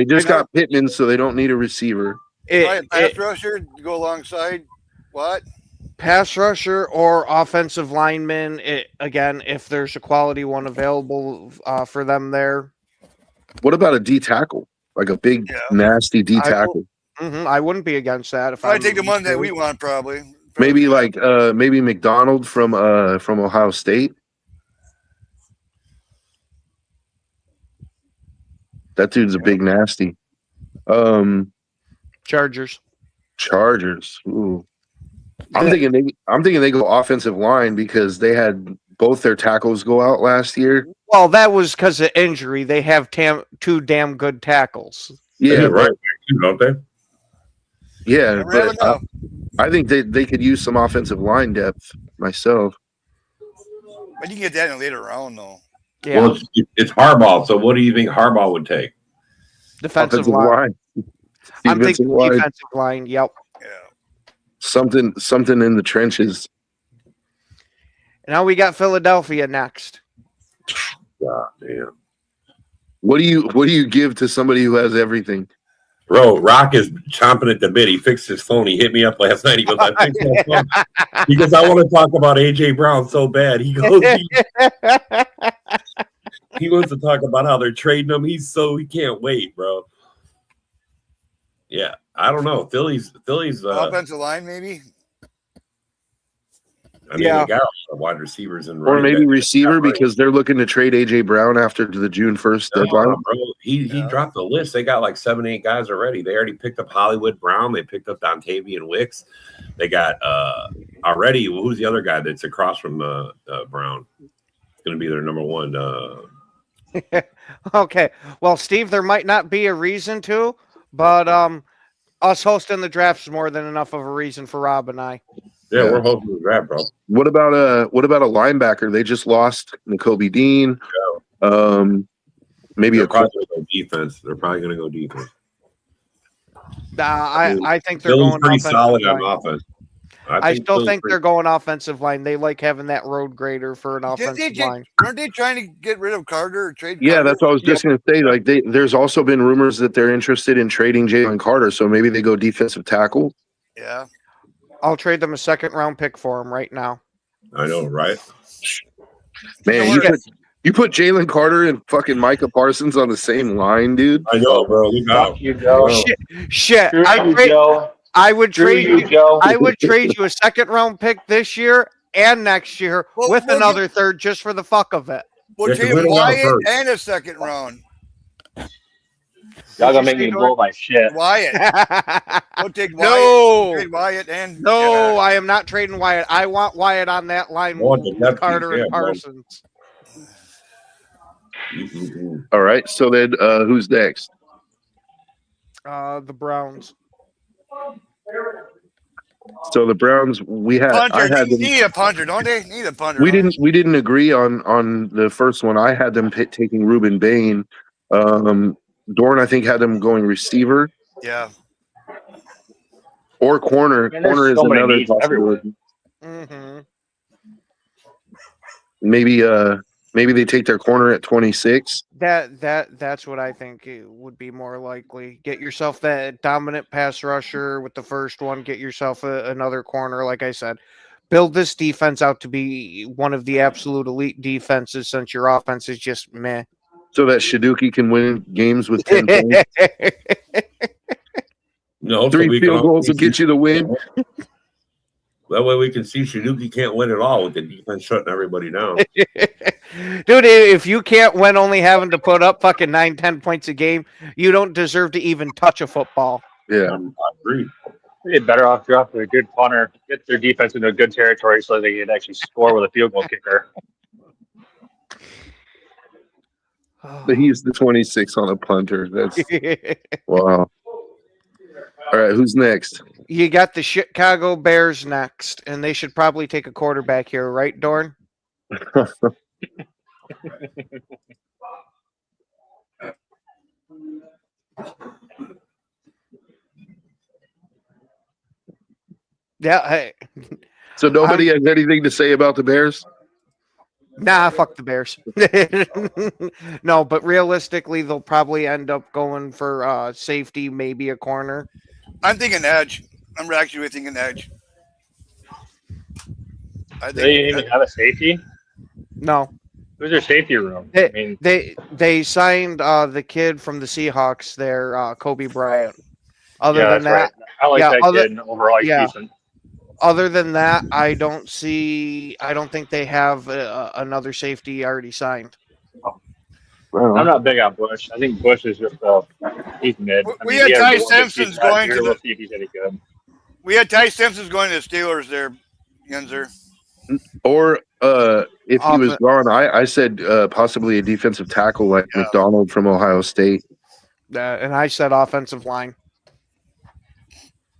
Pittman, so they don't need a receiver. Probably a pass rusher to go alongside what? Pass rusher or offensive lineman. Again, if there's a quality one available for them there. What about a D tackle? Like a big Yeah. nasty D I will- tackle? I wouldn't be against that. If Probably I'm take the one that we want. Probably. Maybe like maybe McDonald from Ohio State. That dude's a big nasty. Chargers. Chargers. Ooh. I'm thinking they go offensive line because they had both their tackles go out last year. Well, that was because of injury. They have two damn good tackles. Yeah, right. Don't they? Yeah, Never have but enough. I think they could use some offensive line depth myself. But you can get that in a later round, though. Yeah, Well, it's Harbaugh. So what do you think Harbaugh would take? defensive Offensive line. line. I'm Defensive thinking line. defensive line. Yep. Yeah. Something in the trenches. Now we got Philadelphia next. God damn. What do you give to somebody who has everything? Bro, Rock is chomping at the bit. He fixed his phone. He hit me up last night. He goes, I fixed my phone. Because I want to talk about AJ Brown so bad. He goes, he wants to talk about how they're trading him. He can't wait, bro. Yeah, I don't know. Philly's Offensive line, maybe. I mean, Yeah. they got wide receivers and Or running maybe backs. receiver because they're looking to trade AJ Brown after the June 1st deadline. Bro, he dropped the list. They got like 7, 8 guys already. They already picked up Hollywood Brown. They picked up Dontavian Wicks. They got already. Who's the other guy that's across from Brown? It's going to be their number one. Okay. Well, Steve, there might not be a reason to, but us hosting the draft is more than enough of a reason for Rob and I. Yeah, Yeah. we're hoping the draft, bro. What about a linebacker? They just lost N'Kobe Dean. Maybe They're a probably going to go defense. They're probably going to go defense. I think they're Philly's going pretty offensive solid on line. offense. I still Philly's think pretty- they're going offensive line. They like having that road grader for an offensive line. Aren't they trying to get rid of Carter or trade? Yeah, Carter? that's what I was just going to say. Like, there's also been rumors that they're interested in trading Jalen Carter, so maybe they go defensive tackle. Yeah. I'll trade them a second round pick for him right now. I know, right? Man, you put Jalen Carter and fucking Micah Parsons on the same line, dude. I know, bro. Look out. Fuck you, Joe. Shit. Screw I you, trade- Joe. I would Screw trade you, you. Joe. I would trade you a second round pick this year and next year Well, with well, another third just for the fuck of it. We'll Yeah, 'cause trade we don't have a Wyatt first. and a second round. Y'all gonna Did you make say, me Dorn? blow my shit. Wyatt. We'll take Wyatt. No. Trade Wyatt and No, yeah. I am not trading Wyatt. I want Wyatt on that line want the with depth Carter piece, and yeah, bro. Parsons. All right, so then who's next? The Browns. So the Browns, I punter. had They them. need a punter, don't they? Need a punter. We don't didn't agree on the first one. I had them taking Reuben Bain. Dorn, I think, had them going receiver they? Yeah. or corner. Man, there's Corner is so many another needs everywhere. possibility. Mm-hmm. Maybe they take their corner at 26. That's what I think it would be more likely. Get yourself that dominant pass rusher with the first one. Get yourself another corner. Like I said, build this defense out to be one of the absolute elite defenses since your offense is just meh. So that Shaduki can win games with 10 points. No, so 3 we can field goals will get you the win. That way we can see Shaduki can't win at all with the defense shutting everybody down. Dude, if you can't win only having to put up fucking 9-10 points a game, you don't deserve to even touch a football. Yeah. I agree. They'd better off drafting a good punter, get their defense into a good territory so they can actually score with a field goal kicker. But he's the 26 on a punter. That's wow. All right, who's next? You got the Chicago Bears next, and they should probably take a quarterback here, right, Dorn? Yeah, hey. So nobody has anything to say about the Bears? Nah, fuck the Bears. No, but realistically, they'll probably end up going for safety, maybe a corner. I'm thinking edge. I'm actually thinking edge. I Do they think even have a safety? No, Who's their safety room? Hey, I mean, they signed the kid from the Seahawks there, Kobe Bryant. Other yeah, than that's that, right. I like yeah, that other- kid. And overall, he's yeah. decent. other than that, I don't think they have another safety already signed. I'm not big on Bush. I think Bush is just he's mid. I We mean, had he has Ty one good Simpson's season last going year. to We'll the. see if he's any good. We had Ty Simpson's going to the Steelers there, Yenzer. Or if he was Off- gone, I said possibly a defensive tackle like Yeah. McDonald from Ohio State. and I said offensive line.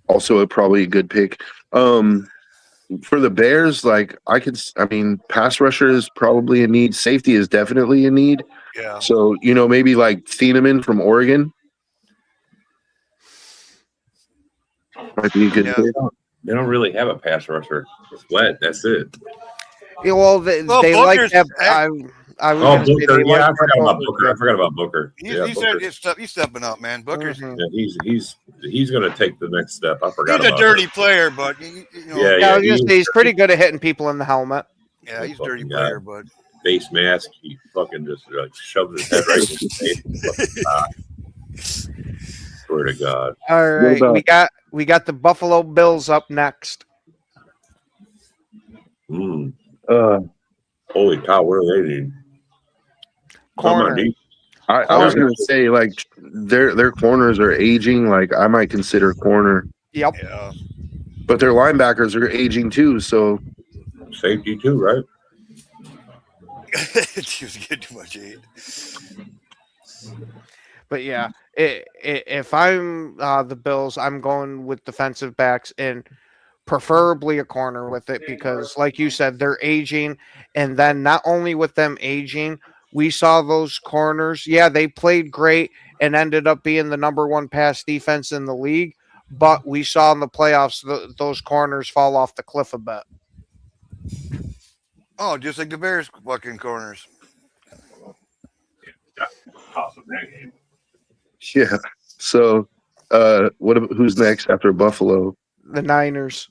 Also, probably a good pick. For the Bears, like I mean, pass rusher is probably a need. Safety is definitely a need. Yeah. So maybe like Thieneman from Oregon might be a good Yeah. pick. They don't really have a pass rusher. Sweat, that's it. Yeah, well, they like Booker's that. back. I was Oh, gonna say Booker. they like Yeah, I that forgot about Booker. Booker. I forgot about Booker. He's, Yeah, he's, Booker. he's stepping up, man. Booker's Mhm. Yeah, he's going to take the next step. I forgot he's a about dirty him. player, but Yeah, Yeah, I was gonna he- say he's pretty good at hitting people in the helmet. yeah, he's a dirty Fucking player, but face mask. He fucking just shoves his head right in his face. Swear to God. All right, about- we got the Buffalo Bills up next. Mm, Uh, holy cow, where are they? Come on, Corner. D. I was going to say like their corners are aging. Like I might consider corner, Yep. yeah. but their linebackers are aging too. So Safety too, right? He was getting too much hate. But yeah, if I'm the Bills, I'm going with defensive backs and preferably a corner with it because, like you said, they're aging. And then not only with them aging, we saw those corners. Yeah, they played great and ended up being the number one pass defense in the league. But we saw in the playoffs those corners fall off the cliff a bit. Oh, just like the Bears fucking corners. Awesome that game. yeah. So who's next after Buffalo? The Niners.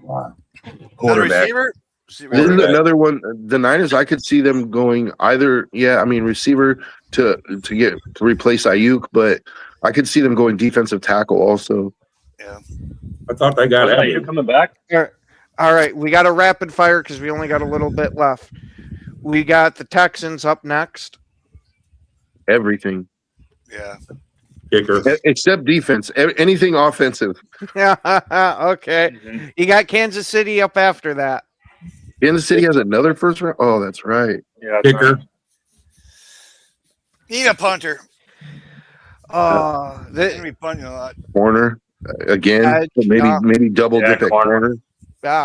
Another Quarterback. receiver? This is Quarterback. another one. The Niners, I could see them going either. Yeah, I mean receiver to replace Ayuk, but I could see them going defensive tackle also. I thought they got Are you Evans. coming back? All right, we got a rapid fire because we only got a little bit left. We got the Texans up next. Everything Yeah. Kicker. except defense. Anything offensive. Okay. Mhm. You got Kansas City up after that. Kansas City has another first round. Oh, that's right. Yeah. that's Kicker. right. Need a punter. The, Gonna be punting a lot. Corner again. Uh, Maybe double Yeah, dip at corner. corner.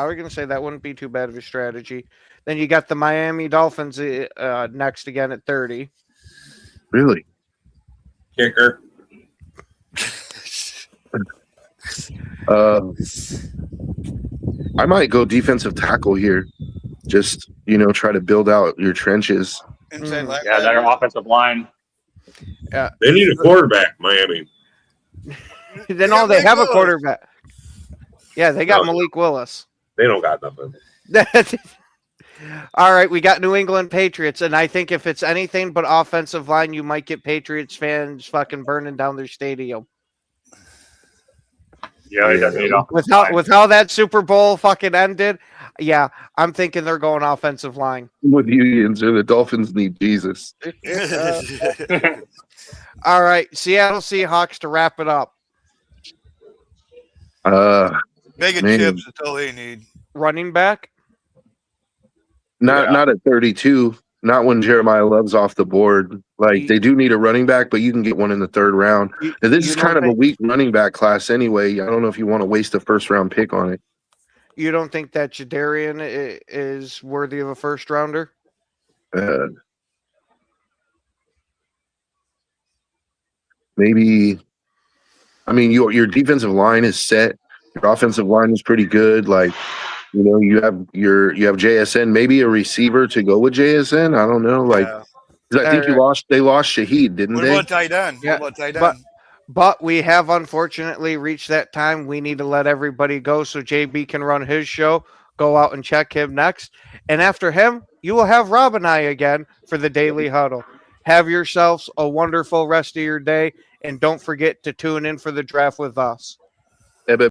we're gonna say that wouldn't be too bad of a strategy. Then you got the Miami Dolphins next again at 30. Really? Kicker. I might go defensive tackle here. Just try to build out your trenches. Inside Mm. Yeah, their offensive line. They need a quarterback, Miami. Then got they Malik have a Willis. quarterback. Yeah, they got No. Malik Willis. They don't got nothing. All right, we got New England Patriots, and I think if it's anything but offensive line, you might get Patriots fans fucking burning down their stadium. Yeah, he doesn't need With how that Super Bowl fucking ended, yeah, I'm thinking they're going offensive line. With unions or the Dolphins need Jesus. All right, Seattle Seahawks to wrap it up. Bacon Man. chips, that's all they need. Running back. Not at 32. Not when Jeremiah Love's off the board. Like they do need a running back, but you can get one in the third round. And this you is don't kind of a think- weak running back class anyway. I don't know if you want to waste a first round pick on it. You don't think that Jadarian is worthy of a first rounder? Maybe. I mean, your defensive line is set. Your offensive line is pretty good. Like, you have JSN. Maybe a receiver to go with JSN. I don't know. Like, Yeah. 'cause I think they lost Shaheed, didn't What they? about tight end? Yeah, What about tight but- end? But we have unfortunately reached that time. We need to let everybody go so JB can run his show. Go out and check him next. And after him, you will have Rob and I again for the Daily Huddle. Have yourselves a wonderful rest of your day. And don't forget to tune in for the draft with us.